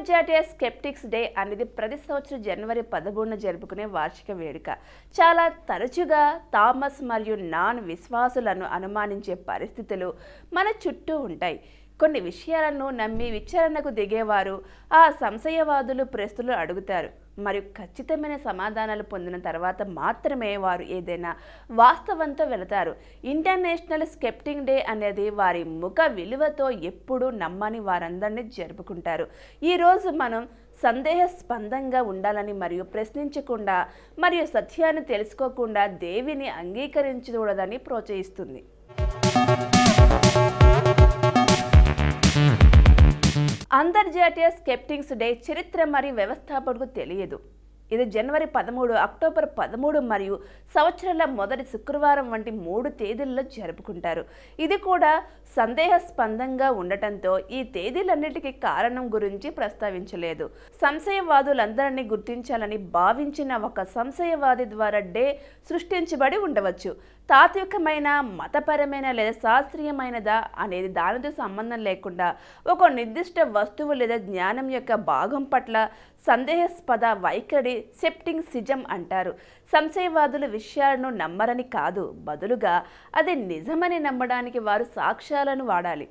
అంతర్జాతీయ sceptics day అనేది ప్రతి సంవత్సరం జనవరి 13న జరుపుకునే వార్షిక వేడుక. చాలా తరచుగా థామస్ మరియు నాన్ విశ్వాసులను అనుమానించే పరిస్థితులు మన చుట్టూ ఉంటాయి. కొన్ని విషయాలను నమ్మి విచారణకు దిగేవారు ఆ సంశయవాదులు ప్రశ్నలు అడుగుతారు మరియు ఖచ్చితమైన సమాధానాలు పొందిన తర్వాత మాత్రమే వారు ఏదైనా వాస్తవంతో వెళతారు. ఇంటర్నేషనల్ స్కెప్టిక్ డే అనేది వారి ముఖ విలువతో ఎప్పుడూ నమ్మని వారందరినీ జరుపుకుంటారు. ఈరోజు మనం సందేహాస్పదంగా ఉండాలని మరియు ప్రశ్నించకుండా మరియు సత్యాన్ని తెలుసుకోకుండా దేవిని అంగీకరించకూడదని ప్రోత్సహిస్తుంది. అంతర్జాతీయ స్కెప్టిక్స్ డే చరిత్ర మరియు వ్యవస్థాపకులకు తెలియదు. ఇది జనవరి 13, అక్టోబర్ 13 మరియు సంవత్సరాల మొదటి శుక్రవారం వంటి 3 తేదీల్లో జరుపుకుంటారు. ఇది కూడా సందేహాస్పదంగా ఉండటంతో ఈ తేదీలన్నిటికీ కారణం గురించి ప్రస్తావించలేదు. సంశయవాదులందరినీ గుర్తించాలని భావించిన ఒక సంశయవాది ద్వారా డే సృష్టించబడి ఉండవచ్చు. తాత్వికమైన, మతపరమైన లేదా శాస్త్రీయమైనదా అనేది దానితో సంబంధం లేకుండా ఒక నిర్దిష్ట వస్తువు లేదా జ్ఞానం యొక్క భాగం పట్ల సందేహాస్పద వైఖరి స్కెప్టిసిజం అంటారు. సంశయవాదుల విషయాలను నమ్మరని కాదు, బదులుగా అది నిజమని నమ్మడానికి వారు సాక్ష్యాలను వాడాలి.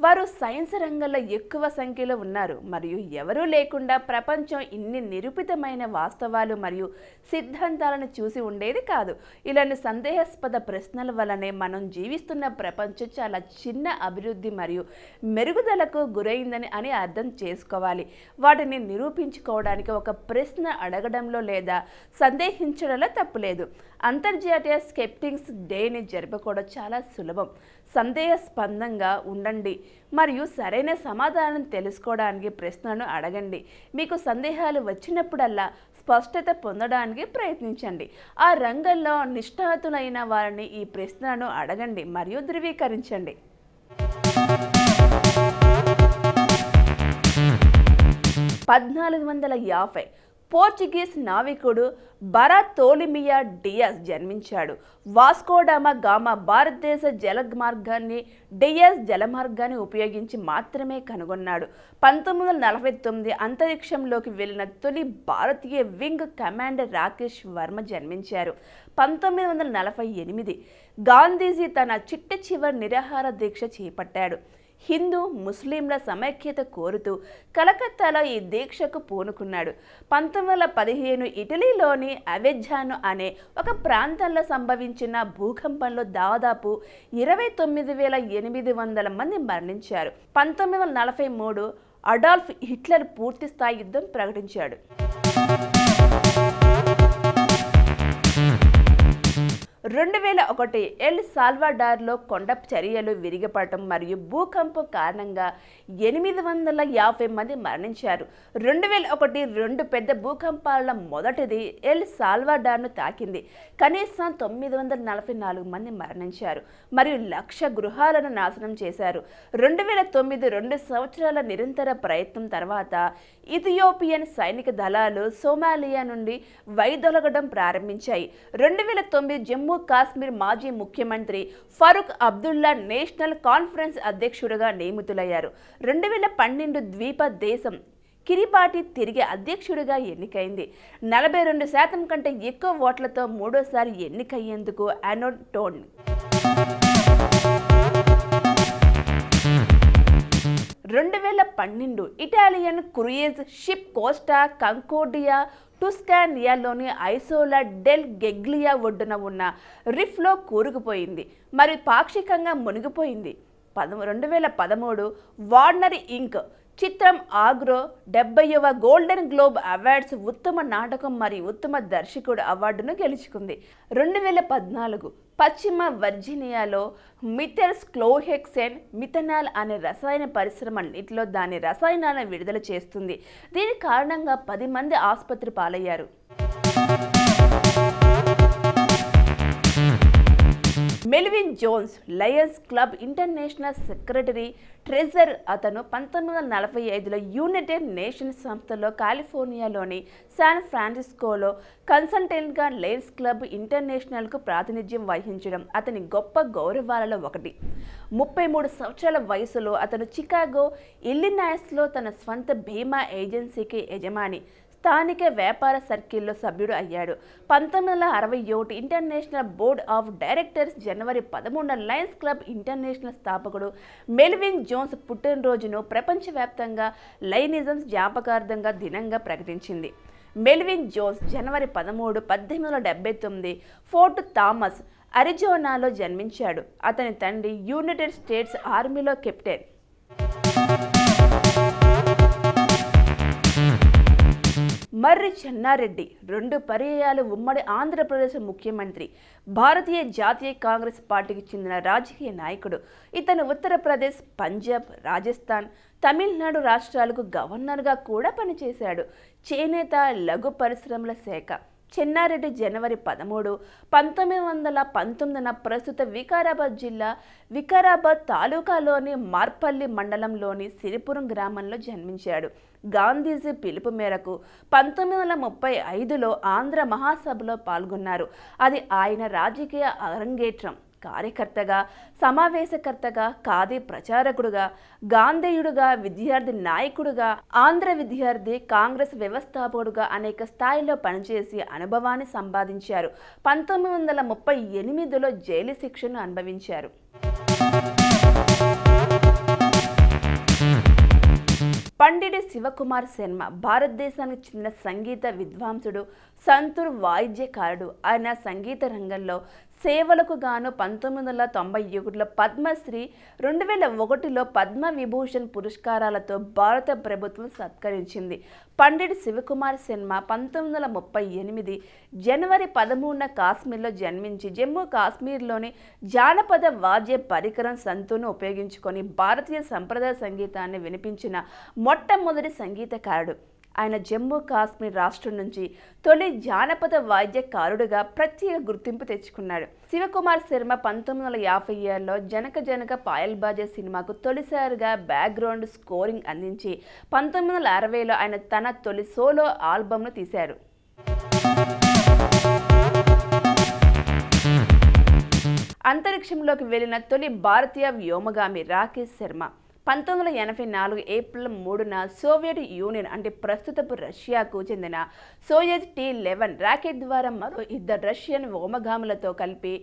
వారు సైన్స్ రంగంలో ఎక్కువ సంఖ్యలో ఉన్నారు మరియు ఎవరూ లేకుండా ప్రపంచం ఇన్ని నిరూపితమైన వాస్తవాలు మరియు సిద్ధాంతాలను చూసి ఉండేది కాదు. ఇలాంటి సందేహాస్పద ప్రశ్నల వల్లనే మనం జీవిస్తున్న ప్రపంచం చాలా చిన్న అభివృద్ధి మరియు మెరుగుదలకు గురైందని అని అర్థం చేసుకోవాలి. వాటిని నిరూపించుకోవడానికి ఒక ప్రశ్న అడగడంలో లేదా సందేహించడంలో తప్పులేదు. అంతర్జాతీయ స్కెప్టిక్స్ డేని జరుపుకోవడం చాలా సులభం. సందేహాస్పదంగా ఉండండి మరియు సరైన సమాధానం తెలుసుకోవడానికి ప్రశ్నలను అడగండి. మీకు సందేహాలు వచ్చినప్పుడల్లా స్పష్టత పొందడానికి ప్రయత్నించండి. ఆ రంగంలో నిష్ణాతులైన వారిని ఈ ప్రశ్నలను అడగండి మరియు ధృవీకరించండి. 1450 పోర్చుగీస్ నావికుడు బరతోలిమియా డియాస్ జన్మించాడు. వాస్కోడమా గామా భారతదేశ జలమార్గాన్ని డియాస్ జలమార్గాన్ని ఉపయోగించి మాత్రమే కనుగొన్నాడు. 1949 అంతరిక్షంలోకి వెళ్లిన తొలి భారతీయ వింగ్ కమాండర్ రాకేష్ వర్మ జన్మించారు. 1948 గాంధీజీ తన చిట్ట చివరి నిరాహార దీక్ష చేపట్టాడు. హిందూ ముస్లింల సమైక్యత కోరుతూ కలకత్తాలో ఈ దీక్షకు పూనుకున్నాడు. 1915 ఇటలీలోని అవెజ్జానో అనే ఒక ప్రాంతంలో సంభవించిన భూకంపంలో దాదాపు 29,800 మంది మరణించారు. 1943 అడాల్ఫ్ హిట్లర్ పూర్తి స్థాయి యుద్ధం ప్రకటించాడు. 2001 ఎల్ సాల్వడార్లో కొండ చర్యలు విరిగిపడటం మరియు భూకంపం కారణంగా 850 మంది మరణించారు. 2001 2 పెద్ద భూకంపాల మొదటిది ఎల్ సాల్వడార్ను తాకింది. కనీసం 944 మంది మరణించారు మరియు 1,00,000 గృహాలను నాశనం చేశారు. 2009 2 సంవత్సరాల నిరంతర ప్రయత్నం తర్వాత ఇథియోపియన్ సైనిక దళాలు సోమాలియా నుండి వైదొలగడం ప్రారంభించాయి. 2009 జమ్మూ కాశ్మీర్ మాజీ ముఖ్యమంత్రి ఫరూక్ అబ్దుల్లా నేషనల్ కాన్ఫరెన్స్ అధ్యక్షుడిగా నియమితులయ్యారు. 2012 ద్వీప దేశం కిరిబాటి తిరిగి అధ్యక్షుడిగా ఎన్నికైంది. 42% కంటే ఎక్కువ ఓట్లతో మూడోసారి ఎన్నికయ్యేందుకు అనోటోన్ 2012 Italian cruise ship Costa Concordia టుస్కానియాలోని ఐసోలా డెల్ గెగ్లియా ఒడ్డున ఉన్న రిఫ్లో కూరుకుపోయింది మరియు పాక్షికంగా మునిగిపోయింది. 2013 వార్నర్ ఇంక్ చిత్రం ఆగ్రో 70వ గోల్డెన్ గ్లోబ్ అవార్డ్స్ ఉత్తమ నాటకం మరియు ఉత్తమ దర్శకుడు అవార్డును గెలుచుకుంది. 2014 పశ్చిమ వర్జీనియాలో మిథైల్ క్లోహెక్సేన్ మిథనాల్ అనే రసాయన పరిశ్రమ నీటిలో దాని రసాయనాలను విడుదల చేస్తుంది. దీని కారణంగా 10 మంది ఆసుపత్రి పాలయ్యారు. మే Melvin Jones Lions club international secretary treasurer. అతను 1945లో యునైటెడ్ నేషన్స్ సంస్థలో కాలిఫోర్నియాలోని శాన్ ఫ్రాన్సిస్కోలో కన్సల్టెంట్గా లయన్స్ క్లబ్ ఇంటర్నేషనల్కు ప్రాతినిధ్యం వహించడం అతని గొప్ప గౌరవాలలో ఒకటి. 33 సంవత్సరాల వయసులో అతను చికాగో, ఇల్లినాయిస్లో తన స్వంత బీమా ఏజెన్సీకి యజమాని, స్థానిక వ్యాపార సర్కిల్లో సభ్యుడు అయ్యాడు. 1961 ఇంటర్నేషనల్ బోర్డ్ ఆఫ్ డైరెక్టర్స్ జనవరి 13న లయన్స్ క్లబ్ ఇంటర్నేషనల్ స్థాపకుడు మెల్విన్ జోన్స్ పుట్టినరోజును ప్రపంచవ్యాప్తంగా లయనిజం జ్ఞాపకార్థంగా దినంగా ప్రకటించింది. మెల్విన్ జోన్స్ జనవరి 13, 1879 ఫోర్ట్ థామస్, అరిజోనాలో జన్మించాడు. అతని తండ్రి యునైటెడ్ స్టేట్స్ ఆర్మీలో కెప్టెన్. మర్రి చెన్నారెడ్డి 2 పర్యాయాలు ఉమ్మడి ఆంధ్రప్రదేశ్ ముఖ్యమంత్రి, భారతీయ జాతీయ కాంగ్రెస్ పార్టీకి చెందిన రాజకీయ నాయకుడు. ఇతను ఉత్తరప్రదేశ్, పంజాబ్, రాజస్థాన్, తమిళనాడు రాష్ట్రాలకు గవర్నర్గా కూడా పనిచేశాడు. చేనేత, లఘు పరిశ్రమల శాఖ. చెన్నారెడ్డి జనవరి 13, 1919న ప్రస్తుత వికారాబాద్ జిల్లా వికారాబాద్ తాలూకాలోని మార్పల్లి మండలంలోని సిరిపురం గ్రామంలో జన్మించాడు. గాంధీజీ పిలుపు మేరకు 1935లో ఆంధ్ర మహాసభలో పాల్గొన్నారు. అది ఆయన రాజకీయ అరంగేట్రం. కార్యకర్తగా, సమావేశకర్తగా, ఖాదీ ప్రచారకుడుగా, గాంధేయుడుగా, విద్యార్థి నాయకుడుగా, ఆంధ్ర విద్యార్థి కాంగ్రెస్ వ్యవస్థాపకుడుగా అనేక స్థాయిలో పనిచేసి అనుభవాన్ని సంపాదించారు. 1938లో జైలు శిక్షను అనుభవించారు. పండిట్ శివకుమార్ శర్మ భారతదేశానికి చెందిన సంగీత విద్వాంసుడు, సంతూర్ వాయిద్యకారుడు. ఆయన సంగీత రంగంలో సేవలకు గాను 1991లో పద్మశ్రీ, 2001లో పద్మ విభూషణ్ పురస్కారాలతో భారత ప్రభుత్వం సత్కరించింది. పండిట్ శివకుమార్ శర్మ 1938 జనవరి 13న కాశ్మీర్లో జన్మించి జమ్మూ కాశ్మీర్లోని జానపద వాద్య పరికరం సంతూర్ను ఉపయోగించుకొని భారతీయ సంప్రదాయ సంగీతాన్ని వినిపించిన మొట్టమొదటి సంగీతకారుడు. ఆయన జమ్మూ కాశ్మీర్ రాష్ట్రం నుంచి తొలి జానపద వాద్యకారుడుగా ప్రత్యేక గుర్తింపు తెచ్చుకున్నాడు. శివకుమార్ శర్మ 1950లో జనక జనక పాయల్ బాజే సినిమాకు తొలిసారిగా బ్యాక్గ్రౌండ్ స్కోరింగ్ అందించి 1960లో ఆయన తన తొలి సోలో ఆల్బమ్ను తీశారు. అంతరిక్షంలోకి వెళ్లిన తొలి భారతీయ వ్యోమగామి రాకేష్ శర్మ. 1984 ఏప్రిల్ 3న సోవియట్ యూనియన్ అంటే ప్రస్తుతపు రష్యాకు చెందిన సోయజ్ T-11 రాకెట్ ద్వారా మరో 2 రష్యన్ వ్యోమగాములతో కలిపి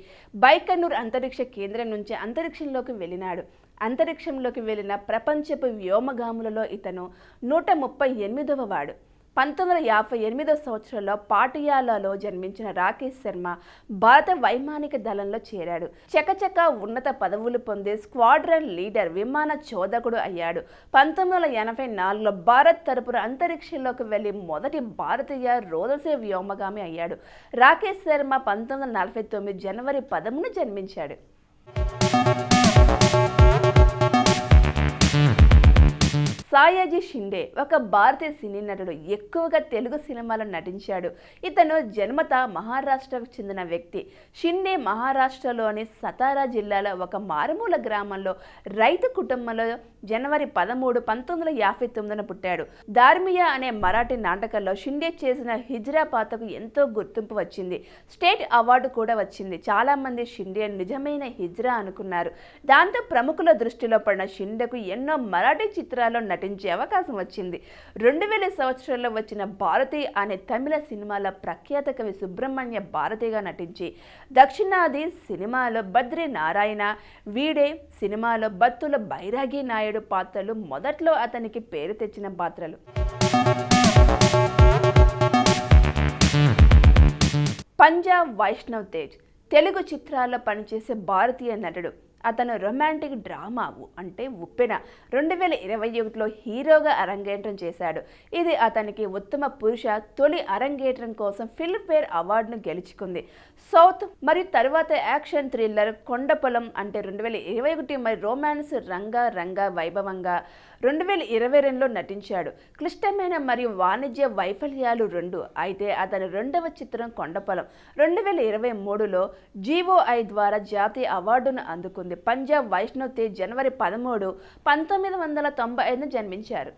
బైకనూర్ అంతరిక్ష కేంద్రం నుంచి అంతరిక్షంలోకి వెళ్ళినాడు. అంతరిక్షంలోకి వెళ్లిన ప్రపంచపు వ్యోమగాములలో ఇతను 138వ వాడు. 1958 సంవత్సరంలో పాటియాలాలో జన్మించిన రాకేష్ శర్మ భారత వైమానిక దళంలో చేరాడు. చకచక ఉన్నత పదవులు పొందే స్క్వాడ్రన్ లీడర్, విమాన చోదకుడు అయ్యాడు. 1984లో భారత్ తరపున అంతరిక్షంలోకి వెళ్లి మొదటి భారతీయ రోదసీ వ్యోమగామి అయ్యాడు. రాకేష్ శర్మ 1949 జనవరి 13న జన్మించాడు. సాయాజీ షిండే ఒక భారతీయ సినీ నటుడు. ఎక్కువగా తెలుగు సినిమాలో నటించాడు. ఇతను జన్మత మహారాష్ట్రకు చెందిన వ్యక్తి. షిండే మహారాష్ట్రలోని సతారా జిల్లాలో ఒక మారుమూల గ్రామంలో రైతు కుటుంబంలో జనవరి 13, 1959న పుట్టాడు. దార్మియా అనే మరాఠీ నాటకంలో షిండే చేసిన హిజ్రా పాత్రకు ఎంతో గుర్తింపు వచ్చింది. స్టేట్ అవార్డు కూడా వచ్చింది. చాలా మంది షిండే నిజమైన హిజ్రా అనుకున్నారు. దాంతో ప్రముఖుల దృష్టిలో పడిన షిండేకు ఎన్నో మరాఠీ చిత్రాల్లో నటించే అవకాశం వచ్చింది. 2000 సంవత్సరంలో వచ్చిన భారతి అనే తమిళ సినిమాలో ప్రఖ్యాత కవి సుబ్రహ్మణ్య భారతిగా నటించి దక్షిణాది సినిమాలో బద్రీ నారాయణ, వీడే సినిమాలో బత్తుల బైరాగి నాయుడు పాత్రలు మొదట్లో అతనికి పేరు తెచ్చిన పాత్రలు. పంజాబ్ వైష్ణవ్ తేజ్ తెలుగు చిత్రాల్లో పనిచేసే భారతీయ నటుడు. అతను రొమాంటిక్ డ్రామా అంటే ఉప్పెన 2021లో హీరోగా అరంగేట్రం చేశాడు. ఇది అతనికి ఉత్తమ పురుష తొలి అరంగేట్రం కోసం ఫిల్మ్ఫేర్ అవార్డును గెలుచుకుంది. సౌత్ మరియు తరువాత యాక్షన్ థ్రిల్లర్ కొండపొలం అంటే 2021 మరియు రొమాన్స్ రంగా రంగా వైభవంగా 2022లో నటించాడు. క్లిష్టమైన మరియు వాణిజ్య వైఫల్యాలు 2. అయితే అతని రెండవ చిత్రం కొండపొలం 2023లో GOI ద్వారా జాతీయ అవార్డును అందుకుంది. పంజాబ్ వైష్ణవ్ తేజ్ జనవరి 13, 1995 జన్మించారు.